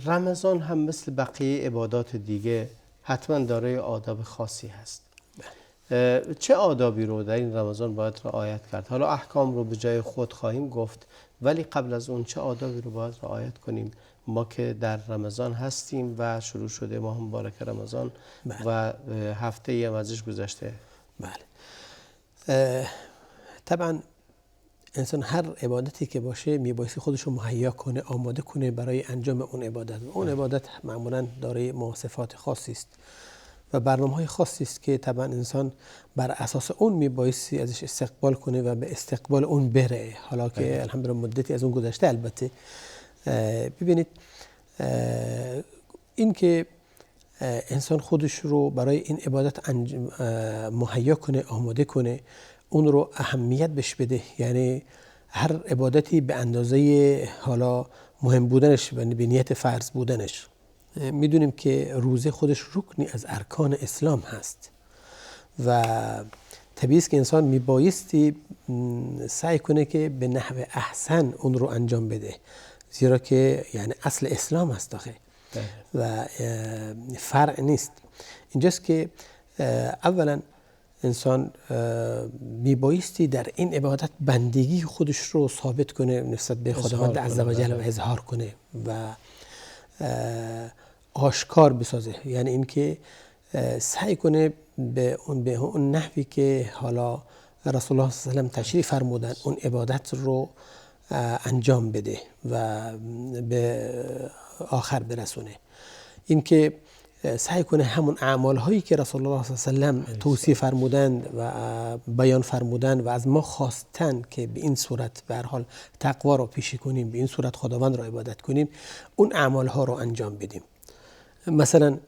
رمضان هم مثل بقیه عبادات دیگه حتما دارای آداب خاصی هست. چه آدابی رو در این رمضان باید رعایت کرد؟ حالا احکام رو به جای خود خواهیم گفت، ولی قبل از اون چه آدابی رو باید رعایت کنیم ما که در رمضان هستیم و شروع شده ماه مبارک رمضان و هفته هم ازش گذشته؟ بله، طبعا انسان هر عبادتی که باشه میبایستی خودش رو مهیا کنه، آماده کنه برای انجام اون عبادت. اون عبادت معمولا دارای مواصفات خاصی است و برنامه‌های خاصی است که طبعا انسان بر اساس اون میبایستی ازش استقبال کنه و به استقبال اون بره. حالا که الحمدلله مدتی از اون گذشته. البته ببینید این که انسان خودش رو برای این عبادت مهیا کنه، آماده کنه، اون رو اهمیت بهش بده. یعنی هر عبادتی به اندازه حالا مهم بودنش و به نیت فرض بودنش. میدونیم که روزه خودش رکنی از ارکان اسلام هست و طبیعی است که انسان میبایستی سعی کنه که به نحو احسن اون رو انجام بده، زیرا که یعنی اصل اسلام هست داخل و فرع نیست. اینجاست که اولا انسان میبایستی در این عبادت بندگی خودش رو ثابت کنه نسبت به خداوند عزوجل و اظهار کنه و آشکار بسازه. یعنی اینکه سعی کنه به اون نحوی که حالا رسول الله صلی الله علیه و تشریح فرمودن اون عبادت رو انجام بده و به آخر برسونه. اینکه سعی کنه همون اعمال هایی که رسول الله صلی الله علیه و توصیه فرمودند و بیان فرمودند و از ما خواستن که به این صورت به هر حال تقوا رو پیشه کنیم، به این صورت خداوند رو عبادت کنیم، اون اعمال ها رو انجام بدیم. مثلا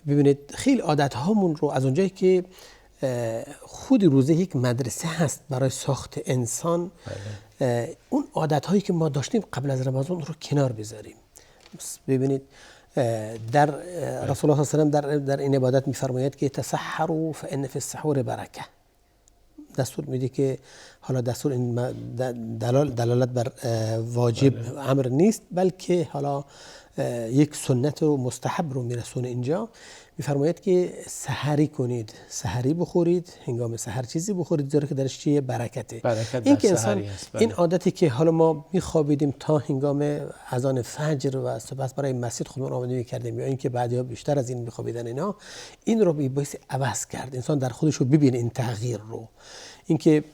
ببینید خیلی عادت هامون رو از اونجایی که خود روزه یک مدرسه هست برای ساخت انسان، اون عادت هایی که ما داشتیم قبل از رمضان رو کنار بذاریم. ببینید در رسول الله صلی الله علیه و در این عبادت میفرماید که تسحروا فان فی السحور برکه. دستور میده که حالا دستور این دلالت بر واجب امر نیست، بلکه حالا یک سنت و مستحب رو میرسونه. اینجا میفرماید که سحری کنید، سحری بخورید، هنگام سحر چیزی بخورید، زیرا که درش چیه؟ برکته. این که انسان این عادتی که حالا ما میخوابیدیم تا هنگام اذان فجر و سپس برای مسجد خودمون آماده میکردیم، یا اینکه بعدیا بیشتر از این میخوابیدن، این رو میبایستی عوض کرد. انسان در خودش رو ببینه این تغییر رو، اینکه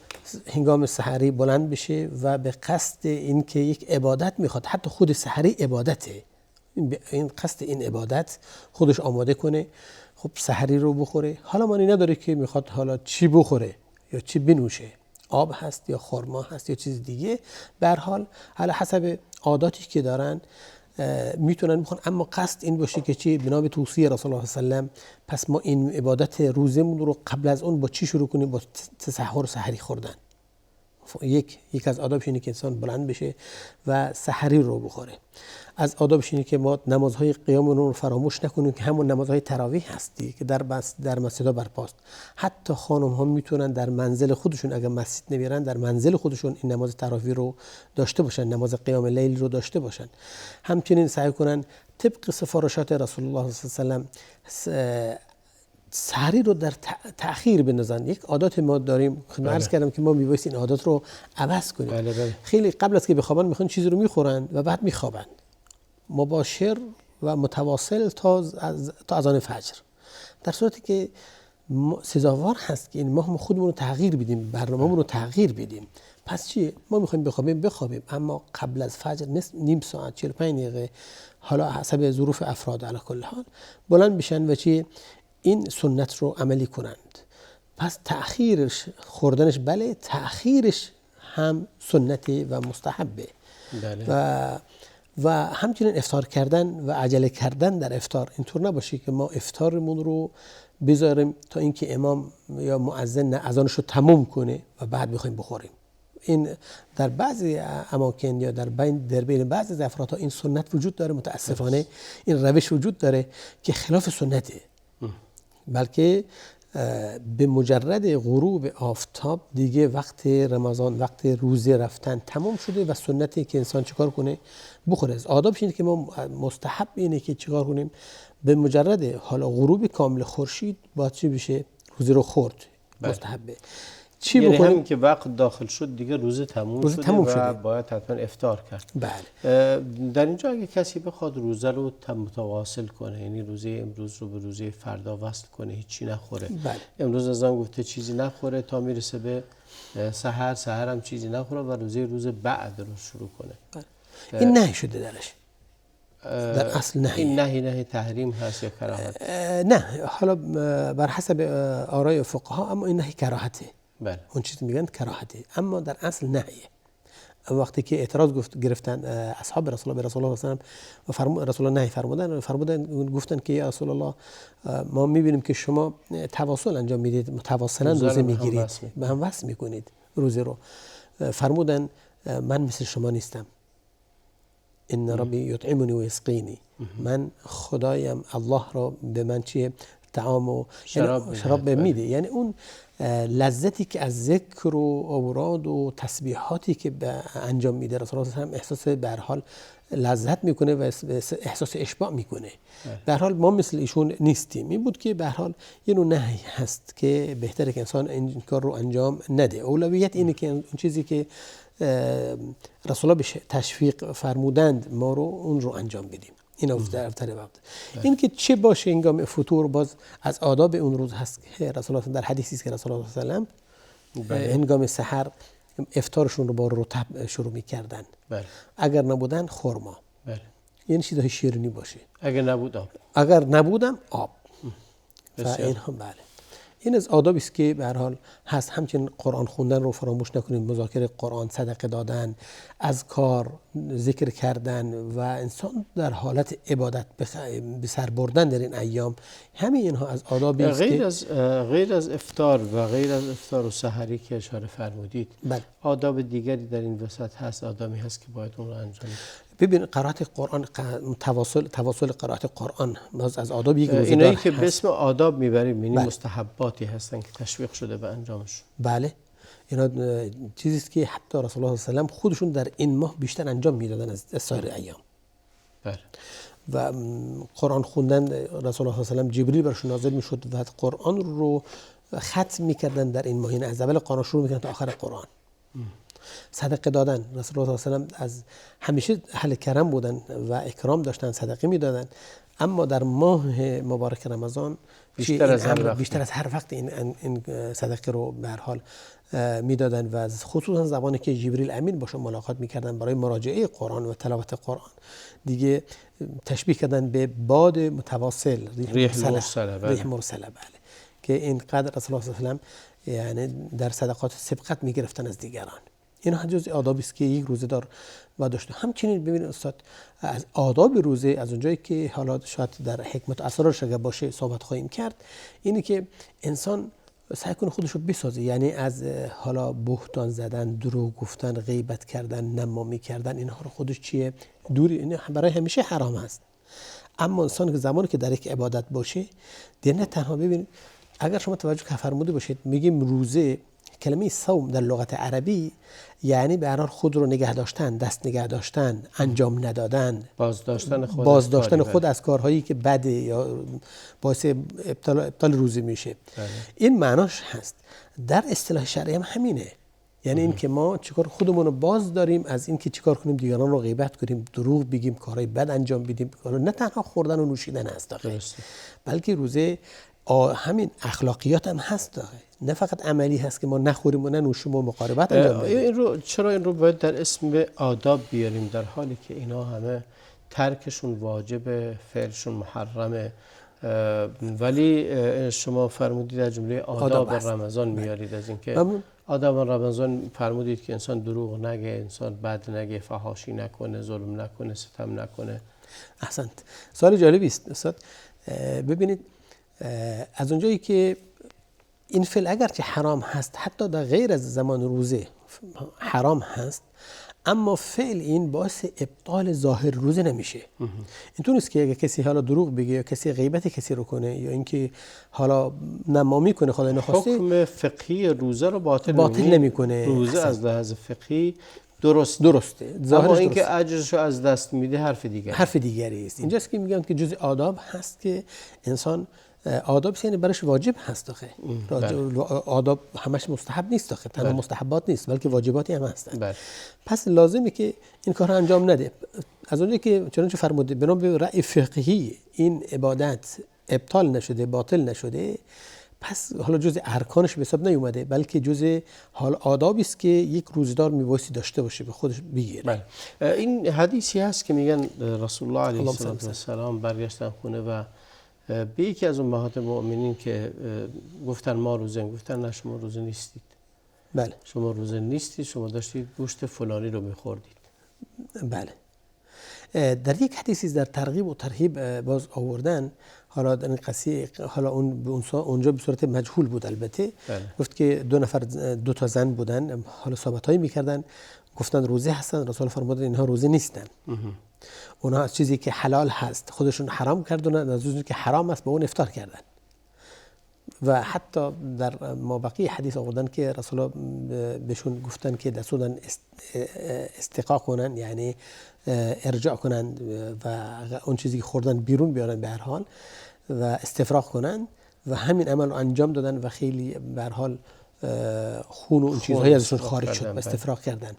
هنگام سحری بلند بشه و به قصد اینکه یک عبادت میخواد، حتی خود سحری عبادته، این قصد این عبادت خودش آماده کنه، خب سحری رو بخوره. حالا معنی نداره که میخواد حالا چی بخوره یا چی بنوشه، آب هست یا خرما هست یا چیز دیگه، به هر حال حالا حسب عاداتی که دارن میتونن بخورن، اما قصد این باشه که چی؟ بنا به توصیه رسول الله صلی الله علیه و پس ما این عبادت روزمون رو قبل از اون با چی شروع کنیم؟ با تسحر و سحری خوردن. یک از آدابش اینه که انسان بلند بشه و سحری رو بخوره. از آدابش اینه که ما نمازهای قیامون رو فراموش نکنیم که همون نمازهای تراویح هستی که در مسجدها برپاست. حتی خانم ها میتونن در منزل خودشون، اگر مسجد نمیرن، در منزل خودشون این نماز تراویح رو داشته باشن، نماز قیام لیل رو داشته باشن. همچنین سعی کنن طبق سفارشات رسول الله صلی الله علیه و سحری رو در تأخیر بندازن. یک عادت ما داریم، خدمت عرض کردم که ما میبایست این عادت رو عوض کنیم. خیلی قبل از که بخوابن میخوان چیزی رو میخورن و بعد میخوابن، مباشر و متواصل تا اذان فجر، در صورتی که سزاوار هست که این ما خودمون رو تغییر بدیم، برنامه‌مون رو تغییر بدیم. پس چی؟ ما میخوایم بخوابیم، اما قبل از فجر نیم ساعت 45 دقیقه، حالا حسب ظروف افراد علی کل حال، بلند بشن و چی؟ این سنت رو عملی کنند. پس تأخیرش، خوردنش بله، تأخیرش هم سنتی و مستحبه. و همچنین افطار کردن و عجله کردن در افطار، اینطور نباشه که ما افطارمون رو بذاریم تا اینکه امام یا مؤذن اذانش رو تموم کنه و بعد بخوایم بخوریم. این در بعضی اماکن یا در بین بعضی از افراد این سنت وجود داره. متاسفانه این روش وجود داره که خلاف سنته، بلکه به مجرد غروب آفتاب دیگه وقت رمضان، وقت روزه رفتن تمام شده و سنتی که انسان چیکار کنه؟ بخوره. از آدابش اینه که ما مستحب اینه که چیکار کنیم؟ به مجرد حالا غروب کامل خورشید باید چی بشه؟ روزه رو خورد. مستحبه. چی یعنی بکنیم؟ همین که وقت داخل شد دیگه روزه تموم شده و باید حتما افطار کرد. بله. در اینجا اگه کسی بخواد روزه رو متواصل کنه، یعنی روزه امروز رو به روزه فردا وصل کنه، هیچی نخوره. بله. امروز از آن گفته چیزی نخوره تا میرسه به سحر هم چیزی نخوره و روز بعد رو شروع کنه. بله. این نهی شده درش. در اصل نهی. این نهی تحریم هست یا کراهت؟ نه، حالا بر حسب آرای فقها اما این نهی کراهته. بله. اون چیزی میگن کراهته، اما در اصل نهیه. وقتی که اعتراض گرفتن اصحاب رسول الله به رسول الله صلی الله علیه و رسول الله نهی فرمودن گفتن که یا رسول الله ما میبینیم که شما تواصل انجام میدید، متواصلا روزه میگیرید، به هم وصل میکنید روزه رو. فرمودن من مثل شما نیستم. ان ربی یطعمنی و یسقینی. من خدایم الله را به من چیه؟ طعام و شراب میده. یعنی اون لذتی که از ذکر و اوراد و تسبیحاتی که انجام میده رسول الله هم احساس به هر حال لذت میکنه و احساس اشباع میکنه. به هر حال ما مثل ایشون نیستیم. این بود که به هر حال یه نوع نهی هست که بهتره که انسان این کار رو انجام نده. اولویت اینه که اون چیزی که رسول الله بهش تشویق فرمودند ما رو اون رو انجام بدیم. این افتر وقت. این که چه باشه هنگام فطور باز از آداب اون روز هست که رسول الله در حدیثی است که رسول الله صلی الله علیه و سلم هنگام سحر افطارشون رو با رطب شروع می‌کردن. اگر نبودن خرما. یعنی چیزای شیرینی باشه. اگر نبود آب. اگر نبودم آب. این هم بله. این از آدابی است که به هر حال هست. همچنین قرآن خوندن رو فراموش نکنید، مذاکره قرآن، صدقه دادن، اذکار، ذکر کردن و انسان در حالت عبادت به سر بردن در این ایام، همه اینها از آدابی است که غیر از افطار و غیر از افطار و سحری که اشاره فرمودید، آداب دیگری در این وسط هست، آدمی هست که باید اون رو انجام بدید. ببین قرائت قرآن، تواصل قرائت قرآن از آداب یک روزدار اینایی که به اسم آداب میبریم، یعنی مستحباتی هستن که تشویق شده به انجامش. بله. اینا چیزی است که حتی رسول الله صلی الله علیه و آله خودشون در این ماه بیشتر انجام میدادن از سایر ایام. بله. و قرآن خوندن رسول الله صلی الله علیه و آله جبریل برشون نازل میشد و قرآن رو ختم میکردن در این ماه. از اول قرآن شروع میکردن تا آخر قرآن. صدقه دادن، رسول الله صلی الله علیه و آله از همیشه اهل کرم بودن و اکرام داشتن، صدقه میدادن، اما در ماه مبارک رمضان بیشتر از هر وقت این صدقه رو به هر حال میدادن و خصوصا زمانی که جبریل امین باشون ملاقات میکردن برای مراجعه قرآن و تلاوت قرآن، دیگه تشبیه کردن به باد متواصل، ریح مرسله. بله. که اینقدر رسول الله صلی الله علیه و آله یعنی در صدقات سبقت میگرفتن از دیگران. این جزء آدابی است که یک روزه‌دار باید داشته. همچنین ببینید استاد، از آداب روزه، از اونجایی که حالا شاید در حکمت و اسرارش اگر باشه صحبت خواهیم کرد، اینه که انسان سعی کنه خودش رو بسازه. یعنی از حالا بهتان زدن، دروغ گفتن، غیبت کردن، نمامی کردن، اینها رو خودش چیه؟ دوری. این برای همیشه حرام هست. اما انسان که زمانی که در یک عبادت باشه، دیگه نه تنها ببینید، اگر شما توجه که فرموده باشید، میگیم روزه، کلمه صوم در لغت عربی یعنی به هر حال خود رو نگه داشتن، دست نگه داشتن، انجام ندادن، بازداشتن خود از کارهایی که بده یا باعث ابطال روزه میشه. این معناش هست. در اصطلاح شرعی هم همینه. یعنی این که ما چیکار خودمون رو باز داریم از این که چیکار کنیم دیگران رو غیبت کنیم، دروغ بگیم، کارهای بد انجام بدیم. نه تنها خوردن و نوشیدن هست بلکه روزه همین اخلاقیات هم هست داره. نه فقط عملی هست که ما نخوریم و ننوشیم و مقاربت انجام بدیم. چرا این رو باید در اسم آداب بیاریم در حالی که اینا همه ترکشون واجب، فعلشون محرمه، ولی شما فرمودید در جمله آداب رمضان میارید از اینکه آداب رمضان فرمودید که انسان دروغ نگه، انسان بد نگه، فحاشی نکنه، ظلم نکنه، ستم نکنه. احسنت. سوال جالبی است استاد. ببینید از اونجایی که این فعل اگرچه حرام هست، حتی در غیر از زمان روزه حرام هست، اما فعل این باعث ابطال ظاهر روزه نمیشه. اینطور نیست که اگه کسی حالا دروغ بگه یا کسی غیبت کسی رو کنه یا اینکه حالا نمامی کنه خدای نخواسته، حکم فقهی روزه رو باطل نمیکنه. روزه از لحاظ فقهی درسته، اما اینکه اجرشو از دست میده حرف دیگری است. اینجاست که میگم که جزء آداب هست که انسان آداب یعنی برش واجب هست. آداب همش مستحب نیست، تنها مستحبات نیست بلکه واجباتی هم هستن. پس لازمه که این کار رو انجام نده. از اونجایی که چنانچه فرموده بنا به رأی فقهی این عبادت ابطال نشده، باطل نشده، پس حالا جزء ارکانش به حساب نیومده بلکه جزء حال آدابی است که یک روزدار میبایستی داشته باشه، به خودش بگیره. این حدیثی هست که میگن رسول الله علیه السلام برگشتن خونه و به یکی از امهات مؤمنین که گفتن ما روزه، گفتن نه شما روزه نیستید. بله. شما روزه نیستید، شما داشتید گوشت فلانی رو میخوردید. بله. در یک حدیثی در ترغیب و ترهیب باز آوردن، حالا در این قضیه حالا اونجا به صورت مجهول بود البته. گفت که دو تا زن بودن، حالا صحبتایی میکردن، گفتن روزه هستن، رسول فرمودن اینها روزه نیستن. اونها از چیزی که حلال هست خودشون حرام کردن، از چیزی که حرام است به اون افطار کردن. و حتی در مابقی حدیث آوردن که رسول الله بهشون گفتن که دستودن استقاء کنن، یعنی ارجاع کنن و اون چیزی که خوردن بیرون بیارن به هر حال و استفراغ کنن و همین عمل رو انجام دادن و خیلی به هر حال خون و اون چیزهایی ازشون خارج شد و استفراغ کردن.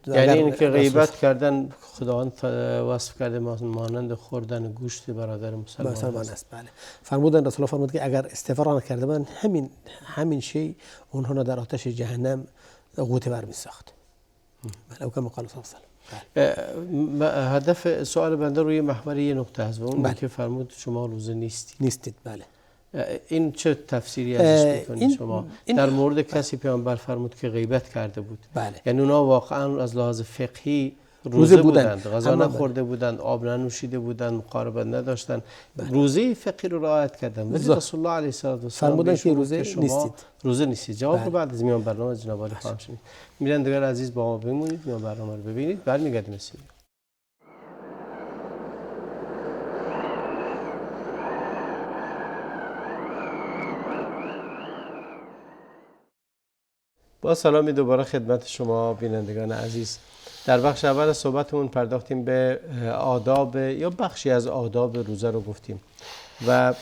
یعنی این که غیبت کردن خداوند وصف کرده مانند خوردن گوشت برادر مسلمان است. بله. فرمودن رسول الله فرمود که اگر استفراغ نکرده من همین شی اونها را در آتش جهنم غوطه بر می‌ساخت. بله. او کما قال صلی الله علیه و هدف سوال بنده روی محور یه نقطه است و اون که فرمود شما روزه نیستید. بله. این چه تفسیری ازش میکنید شما؟ در مورد کسی پیامبر فرمود که غیبت کرده بود. بله. یعنی اونا واقعا از لحاظ فقهی روزه بودند، غذا نخورده بودند، آب ننوشیده بودند، مقاربت نداشتند. روزه فقهی رو رعایت کردند. ولی رسول الله علیه السلام فرمودن که روزه نیستید. جواب رو بعد از میان برنامه جناب عالی خواهم شنید. بینندگان عزیز با ما بمونید، میان برنامه رو ببینید، برمیگردیم استودیو. با سلامی دوباره خدمت شما بینندگان عزیز. در بخش اول صحبتمون پرداختیم به آداب یا بخشی از آداب روزه رو گفتیم و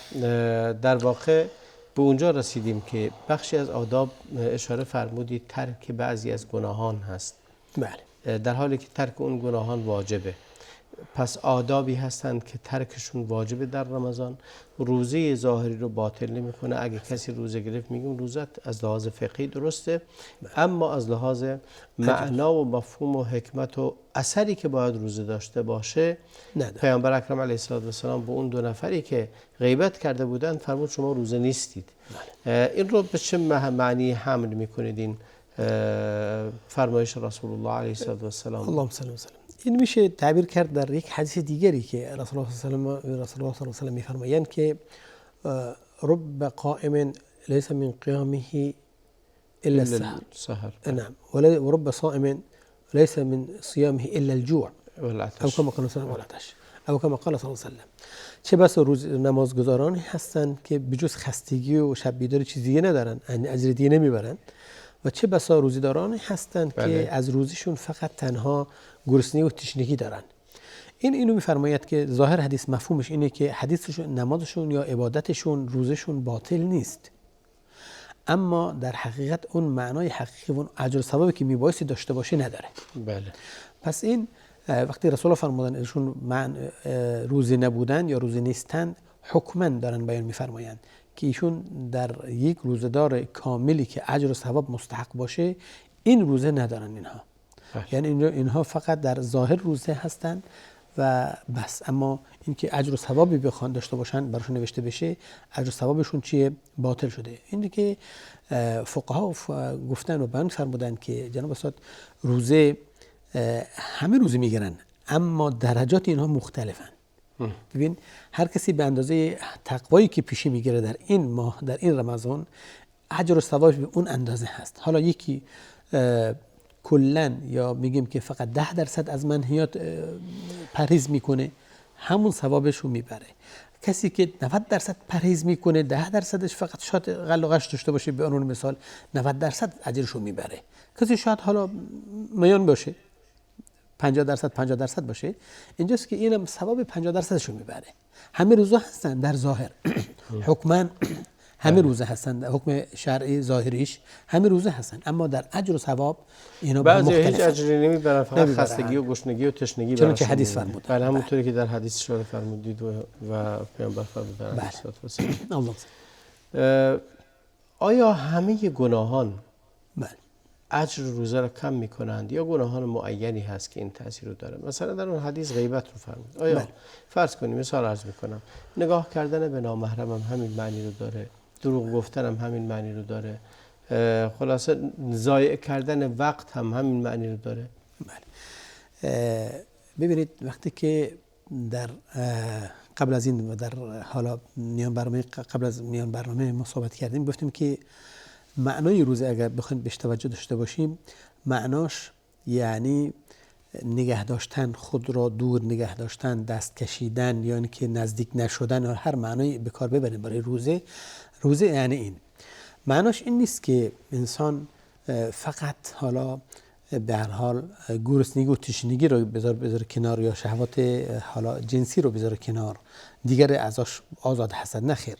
در واقع به اونجا رسیدیم که بخشی از آداب اشاره فرمودید ترک بعضی از گناهان هست. بله. در حالی که ترک اون گناهان واجبه. پس آدابی هستند که ترکشون واجبه در رمضان. روزه ظاهری رو باطل نمی‌کنه. اگه کسی روزه گرفت میگیم روزت از لحاظ فقهی درسته، اما از لحاظ معنا و مفهوم و حکمت و اثری که باید روزه داشته باشه پیامبر اکرم علیه السلام به اون دو نفری که غیبت کرده بودند فرمود شما روزه نیستید. این رو به چه معنی حمل می‌کنید این فرمایش رسول الله علیه السلام؟ اللهم صل و سلم. این میشه تعبیر کرد در یک حدیث دیگری که رسول الله صلی الله علیه و سلم میفرمایند که رب قائم ليس من قيامه الا السحر. نعم. ورب صائم ليس من صيامه الا الجوع او كما قال صلی الله علیه و سلم. چه بسا روز نمازگزارانی هستند که بجز خستگی و شب بیداری چیز دیگه ندارن، یعنی اجر دیگه نمیبرن، و چه بسا روزدارانی هستند که از روزشون فقط تنها گرسنگی و تشنگی دارن. اینو میفرماید که ظاهر حدیث مفهومش اینه که حدیثشون، نمازشون یا عبادتشون، روزشون باطل نیست، اما در حقیقت اون معنای حقیقی و اون اجر و ثوابی که میبایستی داشته باشه نداره. بله. پس این وقتی رسول الله فرمودن ایشون روزه نبودن یا روزه نیستند، حکما دارن بیان میفرمایند که ایشون در یک روزدار کاملی که اجر و ثواب مستحق باشه این روزه ندارن اینها. یعنی اینها فقط در ظاهر روزه هستند و بس، اما اینکه اجر و ثوابی بخوان داشته باشن براشون نوشته بشه، اجر و ثوابشون چیه؟ باطل شده. اینه که فقها گفتن و بیان فرمودن که جناب استاد روزه همه روزه میگیرن اما درجات اینها مختلفن. ببین هر کسی به اندازه تقوایی که پیشه میگیره در این ماه، در این رمضان، اجر و ثوابش به اون اندازه هست. حالا یکی کلا یا میگیم که فقط 10% از منهیات پرهیز میکنه همون ثوابش رو میبره. کسی که 90% پرهیز میکنه 10%ش فقط شاید قلقش داشته باشه، به عنوان مثال 90% اجرش رو میبره. کسی شاید حالا میان باشه 50% باشه، اینجاست که اینم ثواب 50%ش رو میبره. همه روزا هستن در ظاهر حکما همه روزه هستن، حکم شرعی ظاهریش همه روزه هستن، اما در اجر و ثواب اینا با بعضی هیچ مختلفن. اجری نمیبرن، فقط خستگی و گشنگی و تشنگی براشون. چون که حدیث فرمودن. بله همونطوری که در حدیث اشاره فرمودید و پیامبر فرمودن. بله. آیا همه گناهان بله اجر روزه را کم میکنند یا گناهان معینی هست که این تاثیر رو داره؟ مثلا در اون حدیث غیبت رو فرمود. آیا فرض کنیم، مثال عرض میکنم، نگاه کردن به نامحرم هم همین معنی رو داره، دروغ گفتن هم همین معنی رو داره، خلاصه ضایع کردن وقت هم همین معنی رو داره؟ بله. ببینید وقتی که در قبل از این در حالا قبل از میان برنامه ما صحبت کردیم، گفتیم که معنای روزه اگر بخوایم بهش توجه داشته باشیم، معناش یعنی نگه داشتن، خود را دور نگه داشتن، دست کشیدن، یا یعنی که نزدیک نشدن، یا هر معنای به کار ببریم برای روزه. روزه یعنی این معناش این نیست که انسان فقط حالا به هر حال گرسنگی و تشنگی رو بذاره کنار، یا شهوات حالا جنسی رو بذاره کنار، دیگر ازش آزاد هست. نخیر،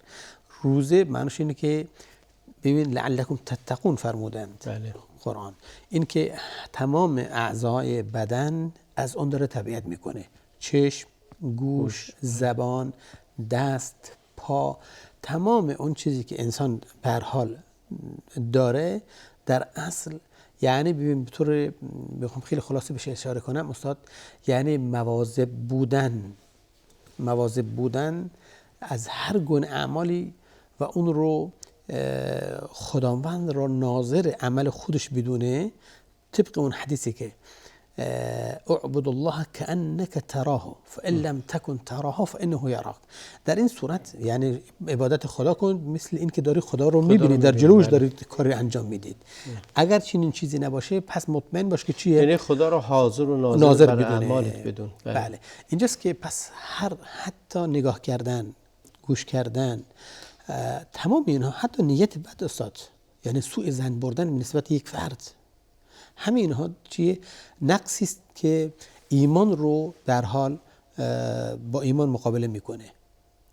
روزه معناش اینه که ببین لعلکم تتقون فرمودند. بله. قرآن این که تمام اعضای بدن از اون داره تبعیت میکنه، چشم، گوش، زبان، دست، پا، تمام اون چیزی که انسان به هر حال داره در اصل، یعنی ببین به طور بخوام خیلی خلاصه بشه اشاره کنم استاد، یعنی مواظب بودن از هر گونه اعمالی و اون رو خداوند را ناظر عمل خودش بدونه، طبق اون حدیثی که اعبد الله كأنك تراه فإن لم تكن تراه فإنه يراك. در این صورت یعنی عبادت خدا کن مثل این که داری خدا رو میبینی، در جلوش داری کاری انجام میدید. اگر چنین چیزی نباشه پس مطمئن باش که چیه، یعنی خدا رو حاضر و ناظر بر اعمالت بدون. بله. اینجاست که پس حتی نگاه کردن، گوش کردن، تمام اینها، حتی نیت بد استاد، یعنی سوء ظن بردن نسبت یک فرد، همه اینها چیه؟ نقصی است که ایمان رو در حال با ایمان مقابله میکنه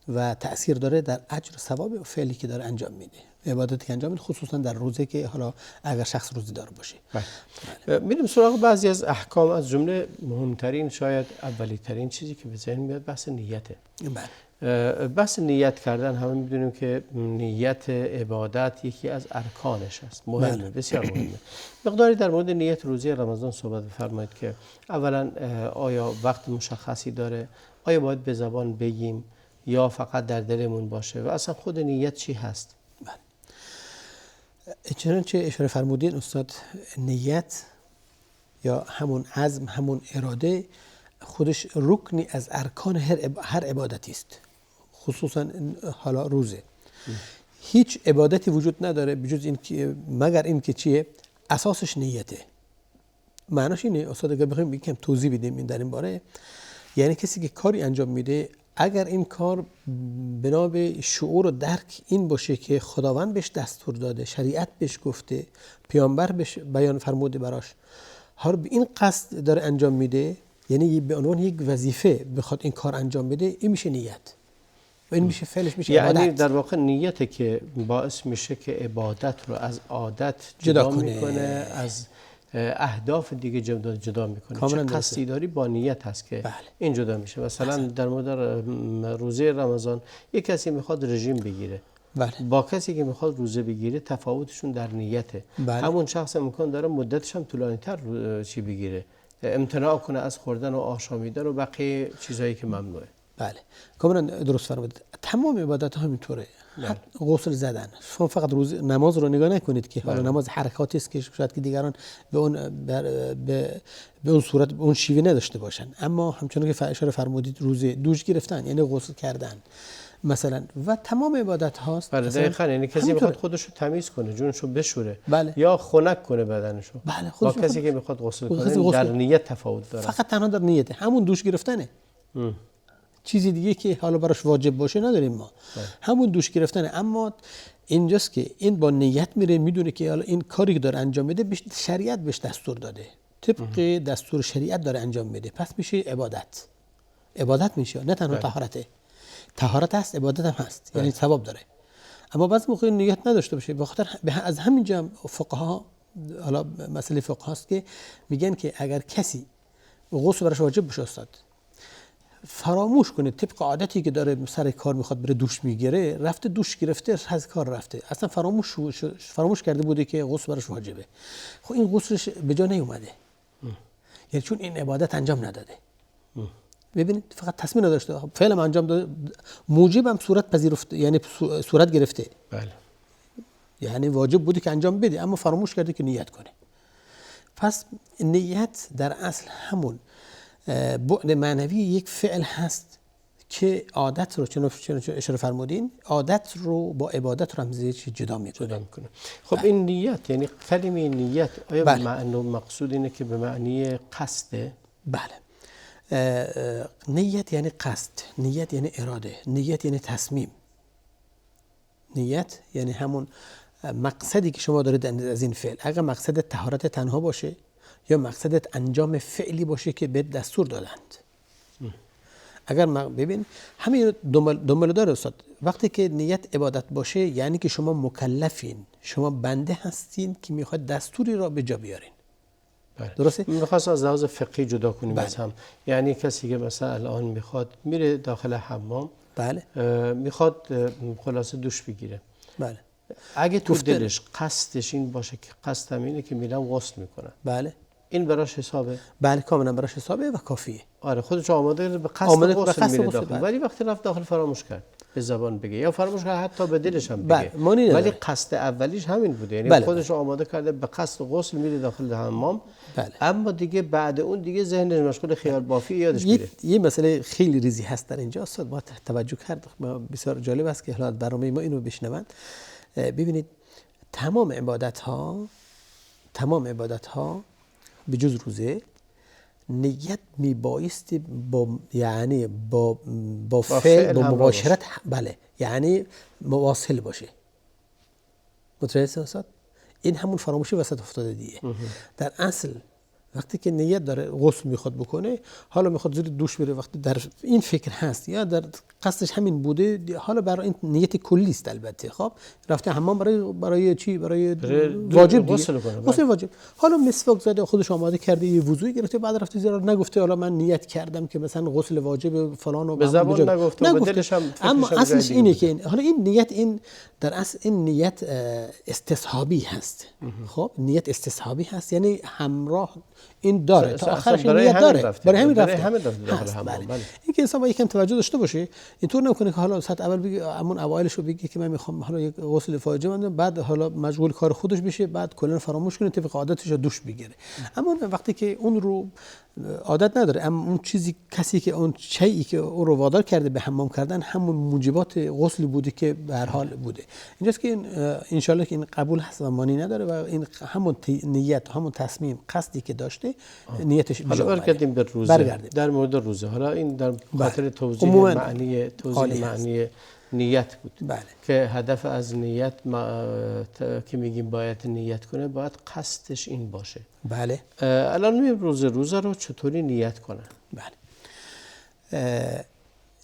و تأثیر داره در اجر و ثواب و فعلی که داره انجام میده، عبادتی که انجام میده، خصوصا در روزه که حالا اگر شخص روزه دار باشه. میریم سراغ بعضی از احکام، از جمله مهمترین شاید اولی ترین چیزی که به ذهن میاد بحث نیته. بله. بحث نیت کردن، همه میدونیم که نیت عبادت یکی از ارکانش است، مهمه، بسیار مهمه. مقداری در مورد نیت روزه رمضان صحبت بفرمایید که اولا آیا وقت مشخصی داره، آیا باید به زبان بگیم یا فقط در دلمون باشه، و اصلا خود نیت چی هست؟ چنانچه اشاره فرمودین استاد، نیت یا همون عزم، همون اراده، خودش رکنی از ارکان هر عبادتی است، خصوصا حالا روزه. هیچ عبادتی وجود نداره بجز این که مگر این که چیه؟ اساسش نیته. معناش اینه استاد، اگر بخوایم یکم توضیح بدیم این در این باره، یعنی کسی که کاری انجام میده، اگر این کار بنا به شعور و درک این باشه که خداوند بهش دستور داده، شریعت بهش گفته، پیامبر بهش بیان فرموده براش، هر به این قصد داره انجام میده، یعنی به عنوان یک وظیفه بخواد این کار انجام بده، این میشه نیت و این میشه فعلش، میشه یعنی عبادت. در واقع نیته که باعث میشه که عبادت رو از عادت جدا میکنه، از اهداف دیگه جدا میکنه. چه قصدی داری با نیت هست که این جدا میشه. مثلا در مورد روزه رمضان یک کسی میخواد رژیم بگیره، با کسی که میخواد روزه بگیره تفاوتشون در نیته. همون شخص امکان داره مدتش هم طولانی تر چی بگیره، امتناع کنه از خوردن و آشامیدن و بقیه چیزایی که ممنوعه. بله کاملا درست فرمودید. تمام عبادت ها همینطوره. غسل زدن، شما فقط روز نماز رو نگاه نکنید که حالا نماز حرکاتی است که شاید که دیگران به اون صورت، به اون شیوه نداشته باشن، اما همچنان که اشاره فرمودید روزه دوش گرفتن یعنی غسل کردن مثلا و تمام عبادت هاست. بله دقیقاً، یعنی کسی همینطوره. میخواد خودش رو تمیز کنه، جونش رو بشوره، بله. یا خنک کنه بدنشو، بله با خودش کسی که میخواد غسل کسی کنه غسل در نیت تفاوت داره. فقط تنها در نیته، همون دوش گرفتنه. چیزی دیگه که حالا براش واجب باشه نداریم ما. همون دوش گرفتنه. اما اینجاست که این با نیت میره، میدونه که حالا این کاری که داره انجام میده شریعت بهش دستور داده، طبق دستور شریعت داره انجام میده، پس میشه عبادت. عبادت میشه، نه تنها طهارته. طهارت هست، عبادت هم هست، یعنی ثواب داره. اما بعضی موقع نیت نداشته باشه، بخاطر از همینجا فقها، حالا مسئله فقه هاست که میگن که اگر کسی غسل براش واجب بشه استاد، فراموش کنه طبق عادتی که داره سر کار میخواد بره دوش میگیره، رفته دوش گرفته از کار رفته، اصلا فراموش کرده بوده که غسل براش واجبه، خب این غسلش به جا نیومده، یعنی چون این عبادت انجام نداده. ببینید فقط تصمیم نداشته، فعلا انجام داده، موجبم صورت پذیرفته، یعنی صورت گرفته. بله. یعنی واجب بوده که انجام بده اما فراموش کرده که نیت کنه. پس نیت در اصل همون بعد معنوی یک فعل هست که عادت رو، چون اشاره فرمودین، عادت رو با عبادت رمزی جدا میکنه. خب این نیت، یعنی کلمه نیت آیا بله. معنی مقصود اینه که به معنی قصده؟ بله. نیت یعنی قصد، نیت یعنی اراده، نیت یعنی تصمیم. نیت یعنی همون مقصدی که شما دارید از این فعل. اگر مقصد طهارت تنها باشه یا مقصدت انجام فعلی باشه که به دستور دادند. اگر ببین همین دنبال داره استاد، وقتی که نیت عبادت باشه یعنی که شما مکلفین، شما بنده هستین که میخواد دستوری را به جا بیارین. درسته؟ میخواست از لحاظ فقهی جدا کنیم بله. از هم. یعنی کسی که مثلا الان میخواد میره داخل حمام، بله، میخواد خلاصه دوش بگیره، بله، اگه تو دلش قصدش این باشه که قصدم اینه که میرم غسل میکنم، بله، این براش حسابه؟ بله کاملا براش حسابه و کافیه. آره خودش آماده به قصد غسل میره داخل، ولی وقتی رفت داخل فراموش کرد به زبان بگه، یا فراموش کرد حتی به دلش هم بگه، ولی قصد اولیش همین بوده، یعنی خودش آماده کرده به قصد غسل میره داخل حمام. بله. اما دیگه بعد اون دیگه ذهنش مشغول خیال بافی یادش میره. یه مسئله خیلی ریزی هست در اینجا استاد، ما توجه کرد، بسیار جالب است که حالا برنامه ما اینو بشنوند. ببینید تمام عبادت ها به جز روزه نیت میبایستی با فعل، با مباشرت، بله، یعنی مواصل باشه. متوجه استاد؟ این همون فراموشی وسط افتاده دیگه. در اصل وقتی که نیت داره غسل میخواد بکنه، حالا میخواد زیر دوش بره، وقتی در این فکر هست یا در قصدش همین بوده، حالا برای این نیت کلی است البته. خب رفته حمام برای چی؟ برای واجب دیگه، غسل واجب. حالا مسواک زده، خودش آماده کرده، یه وضوئی گرفته، بعد رفته زیرا نگفته حالا من نیت کردم که مثلا غسل واجب فلان و به زبان نگفته، به دلش هم اما اصلش اینه که حالا این نیت، این در اصل این نیت استصحابی هست. خب نیت استصحابی هست یعنی همراه این داره تا آخرش نیت داره، برای همین رفته. بله. این که انسان باید یکم توجه داشته باشه، اینطور نکنه که حالا ساعت اول بگه، همون اوایلش رو بگه که من میخوام حالا یک غسل واجب انجام، بعد حالا مشغول کار خودش بشه، بعد کلا فراموش کنه طبق عادتش دوش بگیره. اما وقتی که اون رو عادت نداره، اما اون چیزی کسی که اون چیزی که اون رو وادار کرده به حمام کردن همون موجبات غسل بوده که به هر حال بوده، اینجاست که ان شاءالله که این قبول هست و مانی نداره و این همون نیت، همون تصمیم، قصدی که داشته نیتش. حالا برگردیم به روزه. در مورد روزه، حالا این در خاطر توضیح معنی نیت بود. بله. که هدف از نیت که میگیم باید نیت کنه، باید قصدش این باشه. بله. الان میگیم روزه رو چطوری نیت کنن؟ بله.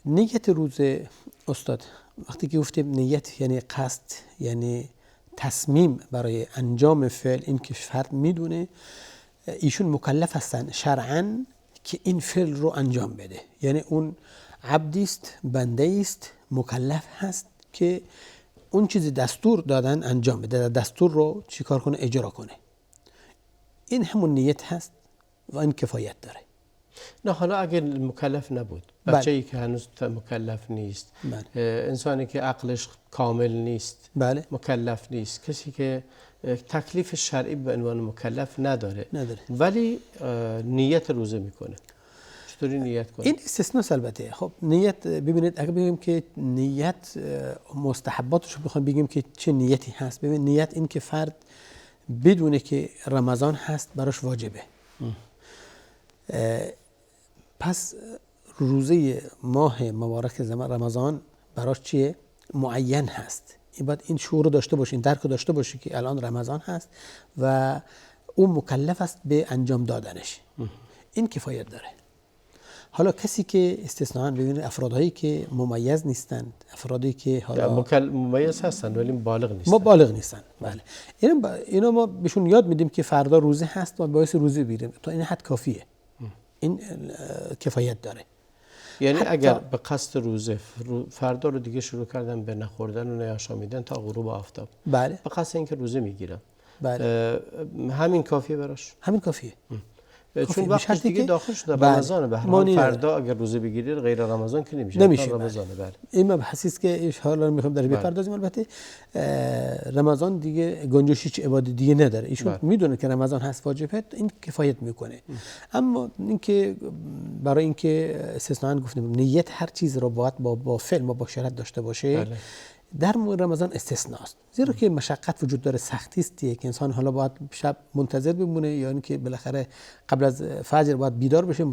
نیت روزه استاد، وقتی که گفتیم نیت یعنی قصد، یعنی تصمیم برای انجام فعل، این که فرد میدونه ایشون مکلف هستن شرعاً که این فعل رو انجام بده، یعنی اون عبدی است، بنده است، مکلف هست که اون چیزی دستور دادن انجام بده، دستور رو چیکار کنه؟ اجرا کنه. این همون نیت هست و این کفایت داره. نه حالا اگر مکلف نبود، بچه‌ای که هنوز مکلف نیست، انسانی که عقلش کامل نیست، بله، مکلف نیست، کسی که تکلیف شرعی به عنوان مکلف نداره ولی نیت روزه میکنه، چطوری نیت کنه؟ این استثناء البته. خب نیت ببینید، اگه بگیم که نیت مستحباتش رو بخوایم بگیم که چه نیتی هست، ببین نیت این که فرد بدونه که رمضان هست براش واجبه. پس روزه ماه مبارک رمضان براش چیه؟ معین هست. این باید این شعور رو داشته باشه، این درک رو داشته باشه که الان رمضان هست و اون مکلف است به انجام دادنش. این کفایت داره. حالا کسی که استثناء ببینید افرادهایی که ممیز نیستند، افرادی که حالا ممیز هستن ولی بالغ نیستن، ما بالغ نیستن، بله، اینا ما بهشون یاد میدیم که فردا روزه هست و باعث روزه بگیریم، تا این حد کافیه. این کفایت داره. یعنی اگر به قصد روزه فردا رو دیگه شروع کردن به نخوردن و نیاشامیدن تا غروب آفتاب، بله، به قصد اینکه روزه میگیرم، بله، همین کافیه براش؟ همین کافیه. چون وقتش دیگه داخل شده رمضانه. به هر حال فردا اگر روزه بگیری غیر رمضان که نمیشه. رمضانه. بله. این مبحثی است که ان شاء الله میخوایم در بپردازیم. البته رمضان دیگه گنجشی هیچ عبادت دیگه نداره. ایشون میدونه که رمضان هست واجبه، این کفایت میکنه. اما اینکه برای اینکه استثناء گفتیم نیت هر چیز رو باید با فعل با بشارت داشته باشه. بله. در رمضان استثناء است، زیرا که مشقت وجود داره، سختی است که انسان حالا باید شب منتظر بمونه، یا اینکه بالاخره قبل از فجر باید بیدار بشه،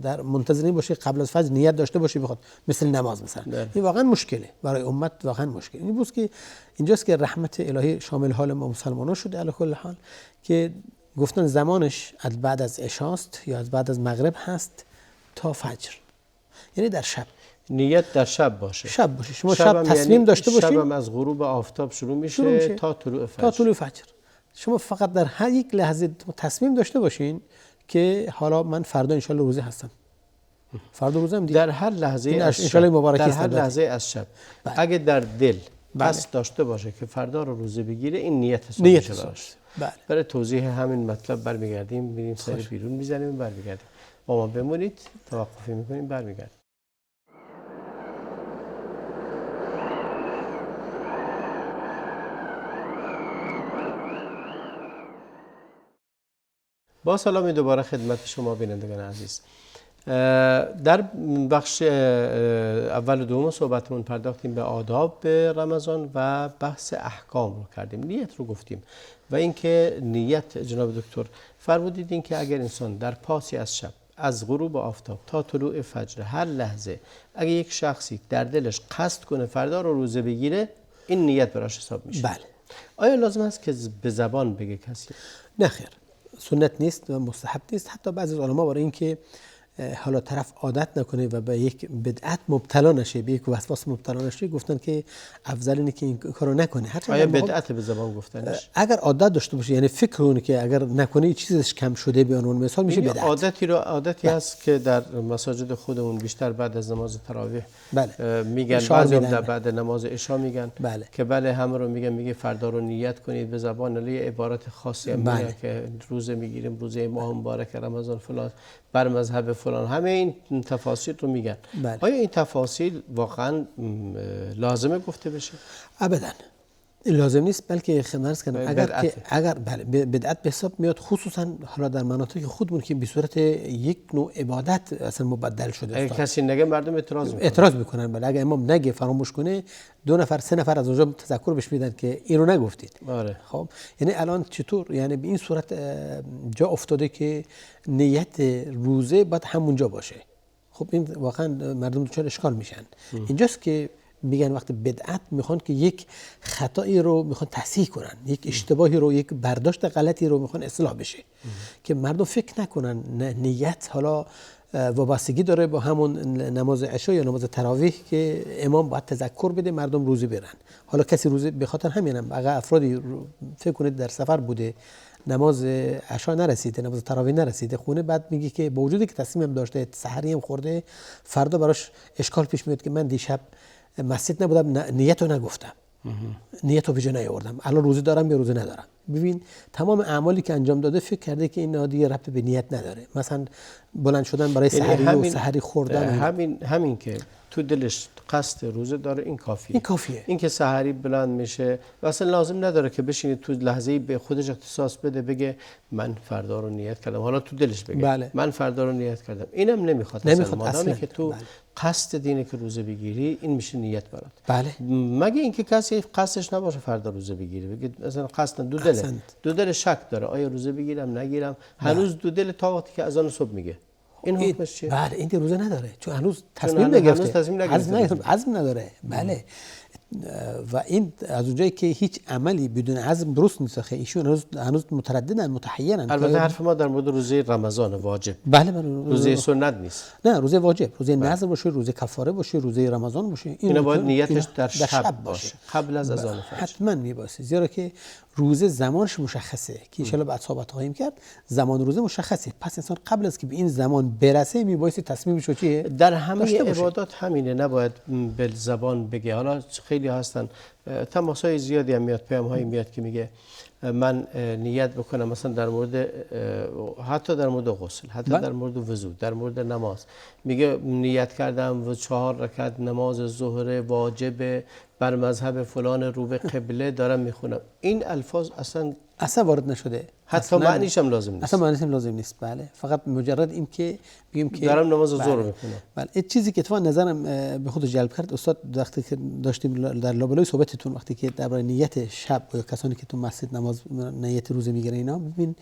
در منتظر باشه قبل از فجر نیت داشته باشه بخواد، مثل نماز مثلا. این واقعا مشکله برای امت، واقعا مشکل. این بود که اینجاست که رحمت الهی شامل حال ما مسلمانان شده علی کل حال، که گفتن زمانش از بعد از عشاست یا از بعد از مغرب هست تا فجر، یعنی در شب. نیت در شب باشه. شب باشه. شما شب تصمیم یعنی داشته باشید. شب از غروب آفتاب شروع میشه تا طلوع فجر. تا طلوع فجر. شما فقط در هر یک لحظه تصمیم داشته باشین که حالا من فردا ان شاءالله روزه هستم. فردا روزه هم دیگه. در هر لحظه از شب. در هر لحظه از شب. بله. اگه در دل قصد داشته باشه که فردا رو روزه بگیره، این نیت نیت باشه. بله. برای توضیح همین مطلب برمیگردیم، میریم سر بیرون میزنیم و برمیگردیم. با ما بمونید، توقفی میکنیم، برمیگردیم. با سلامی دوباره خدمت شما بینندگان عزیز. در بخش اول و دوم صحبتمون پرداختیم به آداب رمضان و بحث احکام رو کردیم، نیت رو گفتیم و اینکه نیت جناب دکتر فرمودید این که اگر انسان در پاسی از شب از غروب آفتاب تا طلوع فجر هر لحظه اگر یک شخصی در دلش قصد کنه فردا رو روزه بگیره، این نیت براش حساب میشه. بله. آیا لازم است که به زبان بگه کسی؟ نه خیر، سنت نیست و مستحب نیست. حتی بعضی از علما برای اینکه حالا طرف عادت نکنه و به یک بدعت مبتلا نشه، به یک وسواس مبتلا نشه، گفتن که افضل اینه که این کارو نکنه. آیا بدعت به زبان گفتنش؟ اگر عادت داشته باشه، یعنی فکر کنه که اگر نکنه چیزش کم شده به عنوان مثال میشه بدعت. عادتی هست که در مساجد خودمون بیشتر بعد از نماز تراویح بله. میگن، بعضی در بعد نماز عشا میگن. بله. که بله همه رو میگه فردا رو نیت کنید به زبان، ولی عبارت خاصی هم میگه که روزه میگیریم، روزه ماه مبارک رمضان فلان، بر مذهب فلان، همه این تفاصیل رو میگن. بله. آیا این تفاصیل واقعا لازمه گفته بشه؟ ابدا لازم نیست، بلکه خدمت کنم اگر بله بدعت به حساب میاد، خصوصا حالا در مناطق خودمون که به صورت یک نوع عبادت اصلا مبدل شده. اگه کسی نگه مردم اعتراض میکنن. بله، اگه امام نگه فراموش کنه، 2 نفر 3 نفر از اونجا تذکر بهش میدن که اینو نگفتید. آره. خب یعنی الان چطور، یعنی به این صورت جا افتاده که نیت روزه باید همونجا باشه. خب این واقعا مردم دچار اشکال میشن. اینجاست که میگن وقت بدعت میخوان که یک خطایی رو میخوان تصحیح کنن، یک اشتباهی رو، یک برداشت غلطی رو میخوان اصلاح بشه، که مردم فکر نکنن نیت حالا وابستگی داره با همون نماز عشا یا نماز تراویح که امام باید تذکر بده مردم روزه برن. حالا کسی روزه به خاطر همینم، اگر افرادی فکر کنید در سفر بوده، نماز عشا نرسیده، نماز تراویح نرسیده خونه، بعد میگه که با وجودی که تصمیم داشته، سحری هم خورده، فردا براش اشکال پیش میاد که من دیشب مسجد نبودم، نیتو نگفتم، نیتو به جا نیاوردم، الان روزه دارم یا روزه ندارم. ببین تمام اعمالی که انجام داده فکر کرده که این دیگه ربط به نیت نداره. مثلا بلند شدن برای سحری و سحری خوردن. همین که تو دلش قصد روزه داره، این کافیه. این کافیه. این که سحری بلند میشه و اصلا لازم نداره که بشینه تو لحظه‌ای به خودش اختصاص بده بگه من فردا رو نیت کردم، حالا تو دلش بگه بله. من فردا رو نیت کردم. اینم نمیخواد اصلا که تو بله. قصد دینه که روزه بگیری، این میشه نیت برات. بله. مگه اینکه کسی قصدش نباشه فردا روزه بگیره، بگه مثلا قصد دو دل شک داره آیا روزه بگیرم نگیرم، هنوز دو دل تا وقتی که اذان صبح میگه این حکمش چیه؟ بله این روزه نداره چون هنوز تصمیم نگرفته، عزم نداره. بله. و این از اونجایی که هیچ عملی بدون عزم درست نیست. ایشون هنوز مترددن، متحیرن. البته حرف ما در مورد روزه رمضان واجب. بله روزه سنت نیست. نه روزه واجب، روزه نذر باشه، روزه کفاره باشه، روزه رمضان باشه. اینا باید نیتش در شب باشه قبل از اذان فجر. حتما میباشه، زیرا که روزه زمانش مشخصه که ان شاء الله بعد صحبت خواهیم کرد. زمان روزه مشخصه، پس انسان قبل از که به این زمان برسه میبایستی تصمیمش رو چیه در همه عبادات همینه، نباید به زبان بگه. حالا خیلی هستن تماسای زیادی هم میاد، پیام‌هایی میاد که میگه من نیت بکنم مثلا در مورد حتی در مورد غسل، حتی در مورد وضو، در مورد نماز، میگه نیت کردم و 4 رکعت نماز ظهر واجب بر مذهب فلان رو به قبله دارم میخونم. این الفاظ اصلا وارد نشده، حتی معنیش هم لازم نیست. اصلا معنیش هم لازم نیست. بله فقط مجرد این که بگیم که دارم نماز ظهر میخونم. بله این چیزی که اتفاقا نظرم به خود جلب کرد استاد وقتی که داشتیم در لابلای صحبتتون، وقتی که درباره نیت شب یا کسانی که تو مسجد نماز نیت روزه میگیرن اینا، ببین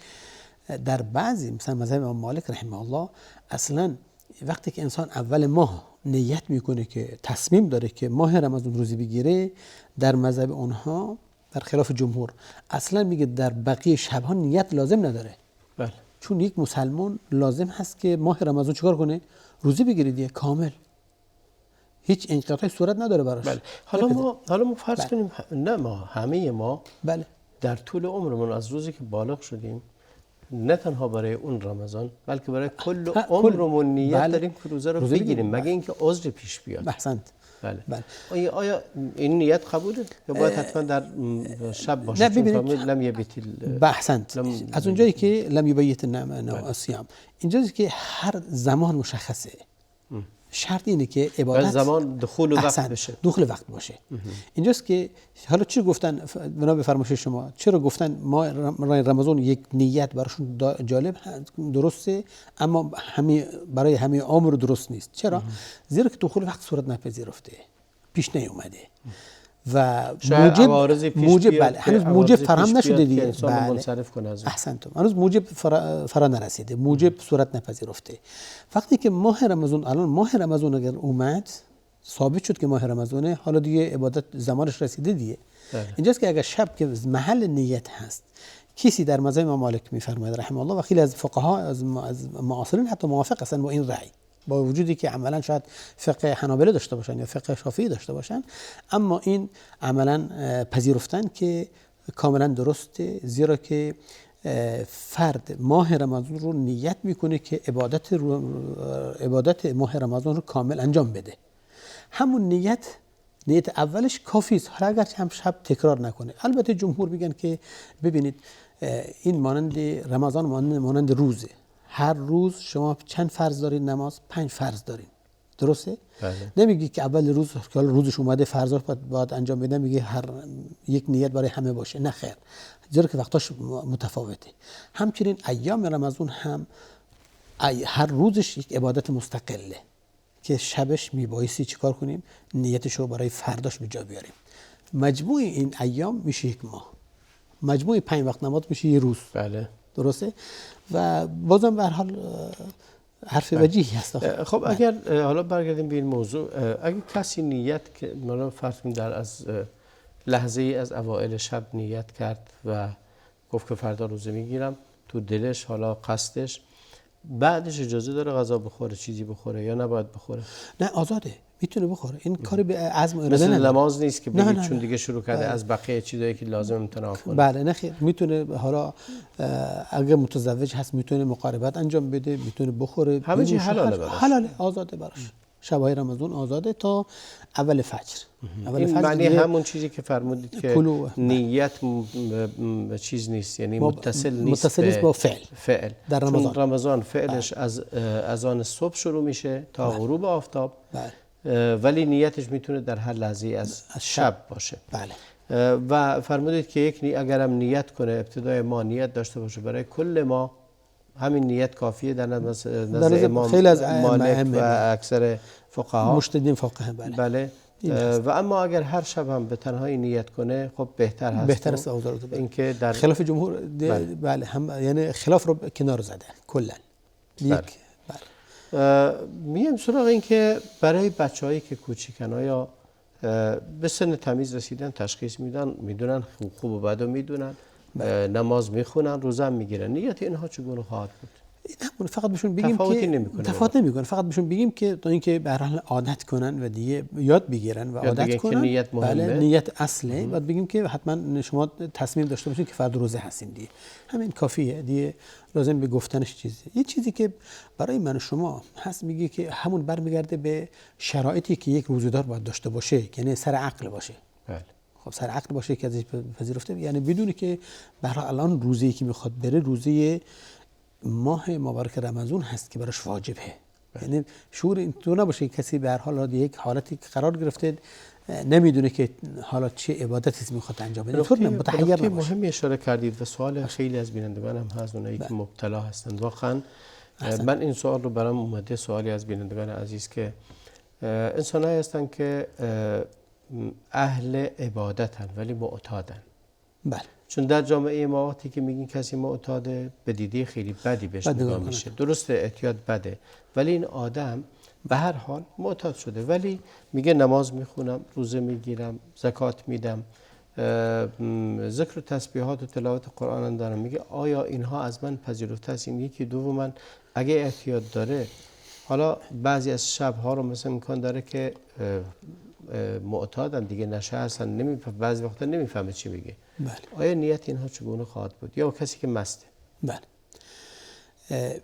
در بعضی مثلا مذهب امام مالک رحمه الله اصلا وقتی که انسان اول ماه نیت میکنه که تصمیم داره که ماه رمضان روزه بگیره، در مذهب اونها در خلاف جمهور اصلا میگه در بقیه شبها نیت لازم نداره. بله. چون یک مسلمان لازم هست که ماه رمضان چیکار کنه؟ روزه بگیره دیگه کامل. هیچ انقطاعی صورت نداره براش. بله. حالا ما فرض کنیم نه همه ما بله. در طول عمرمون از روزی که بالغ شدیم نه تنها برای اون رمضان بلکه برای کل عمرمون نیت داریم که روزه رو بگیریم، مگه اینکه عذر پیش بیاد. احسنت. بله. آیا این نیت قبوله یا باید حتما در شب باشه؟ چون لم یبیت احسنت. از اونجایی که لم یبیت الصیام، اینجاست که هر زمان مشخصه. شرط اینه که عبادت زمان دخول وقت بشه، دخول وقت باشه. اینجاست که حالا چی گفتن بنا به فرمایش شما، چرا گفتن ما رمضان یک نیت براشون جالب درسته اما برای همه عمر درست نیست؟ چرا؟ زیرا که دخول وقت صورت نپذیرفته، پیش نیومده و موجب بله هنوز موجب فراهم نشده دیگه. انسان منصرف کنه از احسنتم. هنوز موجب فرا نرسیده، موجب صورت نپذیرفته. وقتی که ماه رمضان اگر اومد ثابت شد که ماه رمضانه، حالا دیگه عبادت زمانش رسیده دیگه. اینجاست که اگر شب که محل نیت هست، کسی در مذهب امام مالک میفرماید رحمه الله و خیلی از فقها از معاصرین حتی موافق هستن با این رأی، با وجودی که عملا شاید فقه حنابلة داشته باشن یا فقه شافعی داشته باشن، اما این عملا پذیرفتن که کاملا درسته، زیرا که فرد ماه رمضان رو نیت میکنه که عبادت ماه رمضان رو کامل انجام بده. همون نیت اولش کافی است، حالا اگر هم شب تکرار نکنه. البته جمهور میگن که ببینید این مانند رمضان مانند روزه، هر روز شما چند فرض دارید؟ نماز 5 فرض دارید، درسته؟ بله. نمیگی که اول روز که روزش اومده فرضاش باید انجام بده، میگه هر یک نیت برای همه باشه. نه خیر، زیرا که وقتاش متفاوته. همچنین ایام رمضان هم هر روزش یک عبادت مستقله که شبش میبایستی چیکار کنیم؟ نیتشو برای فرداش به جا بیاریم. مجموع این ایام میشه یک ماه، مجموع 5 وقت نماز میشه یه روز. بله درسته؟ و بازم به هر حال حرف وجیهی هست. خب اگر حالا برگردیم به این موضوع، اگر کسی نیت که ما فرض کنیم در از لحظه ای از اوائل شب نیت کرد و گفت که فردا روزه میگیرم، تو دلش حالا قصدش، بعدش اجازه داره غذا بخوره، چیزی بخوره یا نباید بخوره؟ نه آزاده، میتونه بخوره. این کاری به عزم و اراده مثل نماز نیست که بگید چون دیگه شروع کرده از بقیه چیزایی که لازم امتناع کنه. بله نه خیر، میتونه حالا اگر متزوج هست میتونه مقاربت انجام بده، میتونه بخوره، همه چی حلاله براش. حلاله، آزاده براش. شبای رمضان آزاده تا اول فجر. این معنی همون چیزی که فرمودید که نیت چیز نیست، یعنی متصل نیست با فعل. در رمضان فعلش از اذان صبح شروع میشه تا غروب آفتاب. ولی نیتش میتونه در هر لحظه از شب باشه. بله. و فرمودید که اگرم نیت کنه، ابتدای ما نیت داشته باشه برای کل ما، همین نیت کافیه در نزد امام خیلی از مالک و اکثر فقها، مجتهدین فقها. بله. و اما اگر هر شب هم به تنهایی نیت کنه خب بهتر هست. اینکه در خلاف جمهور بله هم یعنی خلاف رو کنار زده کلا. میایم سراغ این که برای بچه‌هایی که کوچیکن آیا به سن تمیز رسیدن تشخیص میدونن خوب و بد رو میدونن، نماز میخونن، روزه هم میگیرن، نیت اینها چگونه خواهد بود؟ این فقط بهشون بگیم که تفاوت نمیکنه، فقط بهشون بگیم که تا اینکه به هر حال عادت کنن و دیگه یاد بگیرن و عادت کنن. نیت مهمه. بله نیت اصله. بعد بگیم که حتما شما تصمیم داشته باشید که فرد روزه هستین دیگه، همین کافیه دیگه، لازم به گفتنش چیزی. یه چیزی که برای من و شما هست میگه که همون برمیگرده به شرایطی که یک روزه‌دار باید داشته باشه، یعنی سر عقل باشه. بله. خب سر عقل باشه که ازش پذیرفته، یعنی بدونی که برای الان روزی که میخواد بره روزه ماه مبارک رمضان هست که براش واجبه. یعنی شعور اینطور نباشه که کسی به هر حال یک حالتی قرار گرفته نمیدونه که حالا چه عبادتی میخواد انجام بده. اینطور متحیر نباشه. مهمی اشاره کردید و سوال خیلی از بینندگان هم هست، اونایی که مبتلا هستند. واقعا من این سوال رو برام اومده، سوالی از بینندگان عزیز که انسانایی هستن که اهل عبادتن ولی معتادن. بله. چون در جامعه ما وقتی که میگین کسی معتاده به دیده خیلی بدی بهش نگاه میشه. درسته اعتیاد بده، ولی این آدم به هر حال معتاد شده، ولی میگه نماز میخونم، روزه میگیرم، زکات میدم، ذکر و تسبیحات و تلاوت قرآن دارم. میگه آیا اینها از من پذیرفته است؟ این یکی. دوما اگه اعتیاد داره، حالا بعضی از شبها رو مثلا امکان داره که معتادن دیگه، نشه هستن، بعضی وقتا نمیفهمه چی میگه. بله. آیا نیت اینها چگونه خواهد بود؟ یا کسی که مسته؟ بله.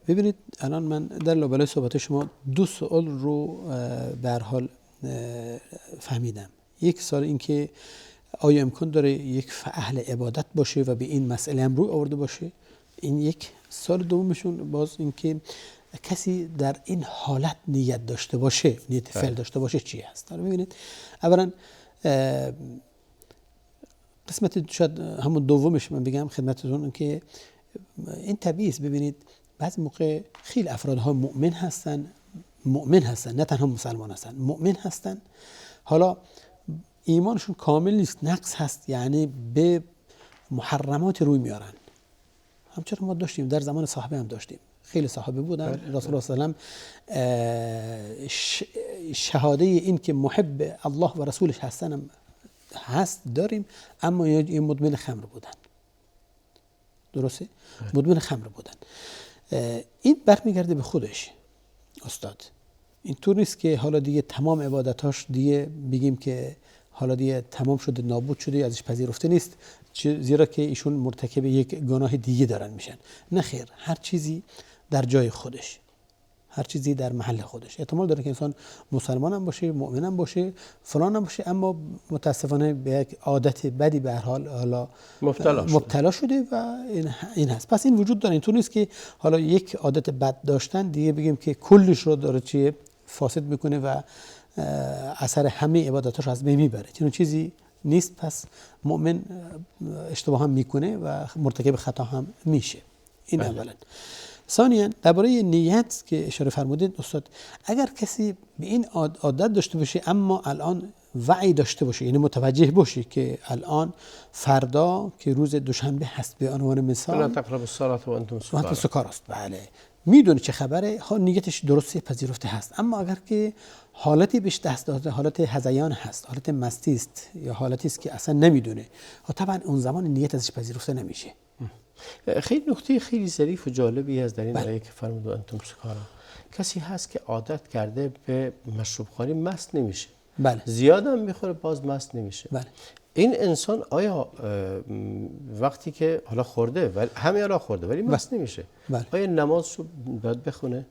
ببینید الان من در لابلای صحبت شما دو سوال رو به هر حال فهمیدم. یک سوال این که آیا امکان داره یک اهل عبادت باشه و به این مسئله هم روی آورده باشه؟ این یک. سوال دومشون باز این که کسی در این حالت نیت داشته باشه، نیت فعل داشته باشه چی هست؟ حالا ببینید اولا قسمت شاید همون دومش من بگم خدمتتون که این طبیعی است. ببینید بعضی موقع خیلی افرادها مؤمن هستن نه تنها مسلمان هستن، مؤمن هستن، حالا ایمانشون کامل نیست، نقص هست، یعنی به محرمات روی میارن. همچنین ما داشتیم در زمان صحابه هم داشتیم، خیلی صحابه بودن رسول الله صلی الله علیه و سلم شهاده این که محب الله و رسولش هستن هست داریم، اما یه مدمن خمر بودن. درسته؟ مدمن خمر بودن. این برمیگرده به خودش استاد. اینطور نیست که حالا دیگه تمام عبادتاش دیگه بگیم که حالا دیگه تمام شده، نابود شده، ازش پذیرفته نیست، زیرا که ایشون مرتکب یک گناه دیگه دارن میشن. نه خیر، هر چیزی در جای خودش، هر چیزی در محل خودش. احتمال داره که انسان مسلمان هم باشه، مؤمن هم باشه، فلان هم باشه، اما متاسفانه به یک عادت بدی به هر حال حالا مبتلا شده و این هست. پس این وجود داره. اینطور نیست که حالا یک عادت بد داشتن دیگه بگیم که کلش رو داره چیه فاسد میکنه و اثر همه عبادتاش از بین میبره. چنین چیزی نیست. پس مؤمن اشتباه هم میکنه و مرتکب خطا هم میشه. این اولا. ثانیاً درباره نیت که اشاره فرمودید استاد، اگر کسی به این عادت داشته باشه اما الان وعی داشته باشه، یعنی متوجه باشه که الان فردا که روز دوشنبه هست به عنوان مثال، لا تقربوا الصلاة وانتم سکارا است، بله، میدونه چه خبره، نیتش درسته، پذیرفته هست. اما اگر که حالتی بهش دست داده، حالت هذیان هست، حالت مستی است، یا حالتی است که اصلا نمیدونه، طبعا اون زمان نیت ازش پذیرفته نمیشه. خیلی نکته خیلی ظریف و جالبی هست در این آیه که فرمود انتم سکارا. کسی هست که عادت کرده به مشروب خواری، مست نمیشه. بله. زیاد هم میخوره باز مست نمیشه. بله. این انسان آیا وقتی که حالا خورده ولی همه حالا خورده ولی مست نمیشه، بله. آیا نماز رو باید بخونه؟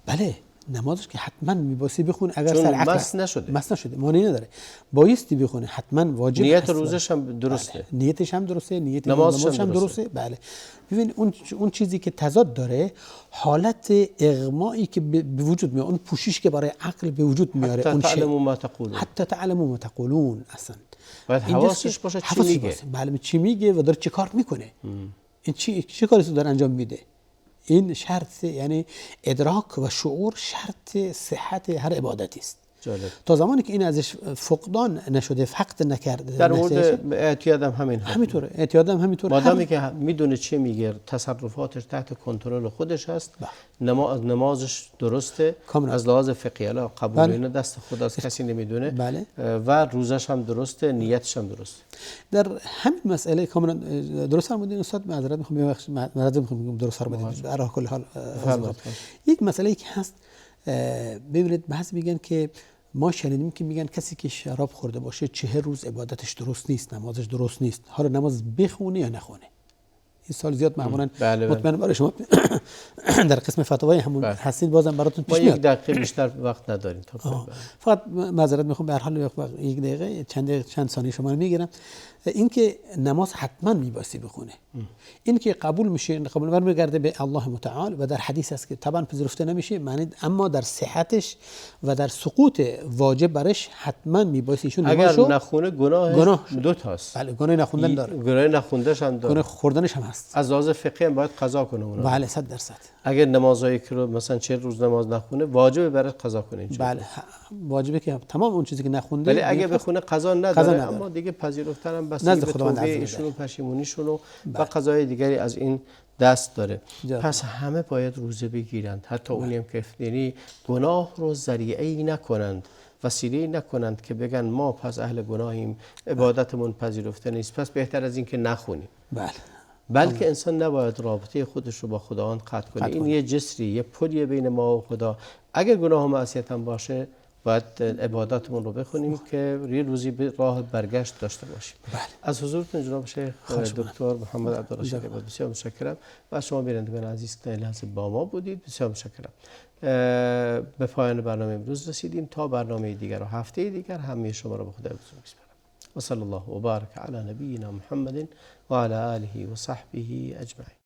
بله، نمازش که حتما میباسی بخونه اگر چون سر عقل مس نشده. مس نشده مانی نداره بایستی بخونه حتما واجب نیت هست. روزش هم درسته. بله. نیتش هم درسته، نیت نمازش هم درسته. بله. ببین اون چیزی که تضاد داره حالت اغمایی که به وجود میاد، اون پوشش که برای عقل به وجود میاره، حتی اون تعلموا ما تقولون. حتی تعلموا ما تقولون اصلا باید حواسش باشه چی میگه. بله چی میگه و داره چه کار میکنه. این چه کاری داره انجام میده. این شرط، یعنی ادراک و شعور شرط صحت هر عبادتی است. جالب. تا زمانی که این ازش فقدان نشده، فقد نکرده، در مورد اعتیاد هم همینطوره. اعتیاد هم همینطوره. مادامی که میدونه چی میگه، تصرفاتش تحت کنترل خودش هست، نمازش درسته، از لحاظ فقهی الا قبول اینا دست خداست، کسی نمیدونه. بله. و روزش هم درسته، نیتش هم درسته. در همین مسئله کاملا درست فرمودین استاد. معذرت میخوام درست فرمودین. در کل حال یک مسئله که هست، ببینید بعضی میگن که ما شنیدیم که میگن کسی که شراب خورده باشه 40 روز عبادتش درست نیست، نمازش درست نیست، حالا نماز بخونه یا نخونه. این سال زیاد معمولا مطمئن برای شما در قسم فتاوای همون هستید، بازم براتون پیش میاد. ما یک دقیقه بیشتر وقت نداریم. فقط معذرت میخوام، به هر حال یک دقیقه چند ثانیه شما رو میگیرم. این که نماز حتما میباسی بخونه، این که قبول میشه، قبول برمیگرده به الله متعال و در حدیث است که طبعا پذیرفته نمیشه، معنی اما در صحتش و در سقوط واجب برش حتما میباسی. چون اگر نخونه گناه دو تاست. بله، گناه نخوندن داره، گناه نخوندنش هم داره، گناه خوردنش هم هست. از لحاظ فقهی هم باید قضا کنه اونها. بله 100%. اگر نمازایی که رو مثلا 40 روز نماز نخونه واجبه برای قضا کنه. بله واجبه که تمام اون چیزی که نخونده، ولی اگه بخونه قضا نداره. اما دیگه پذیرفتن هم بس به توبه ایشون و پشیمونیشون و قضای دیگری از این دست داره. پس همه باید روزه بگیرند، حتی اونیم که یعنی گناه رو ذریعه‌ای نکنند، وسیله‌ای نکنند که بگن ما پس اهل گناهیم، عبادتمون پذیرفته نیست، پس بهتر از این که نخونیم. بله. بلکه انسان نباید رابطه خودش رو با خداوند قطع کنه. این یه جسری، یه پلیه بین ما و خدا. اگر گناه و معصیت هم باشه باید عباداتمون رو بخونیم که یه روزی به راه برگشت داشته باشیم. بله. از حضورتون جناب شیخ دکتر محمد عبدالرشید بسیار متشکرم. و شما بینندگان عزیز که این لحظه با ما بودید بسیار متشکرم. به پایان برنامه امروز رسیدیم. تا برنامه دیگر و هفته دیگر همه شما رو به خدا بزرگ می‌سپارم. و صلی الله و بارک علی نبینا محمد و علی آله و صحبه اجمعین.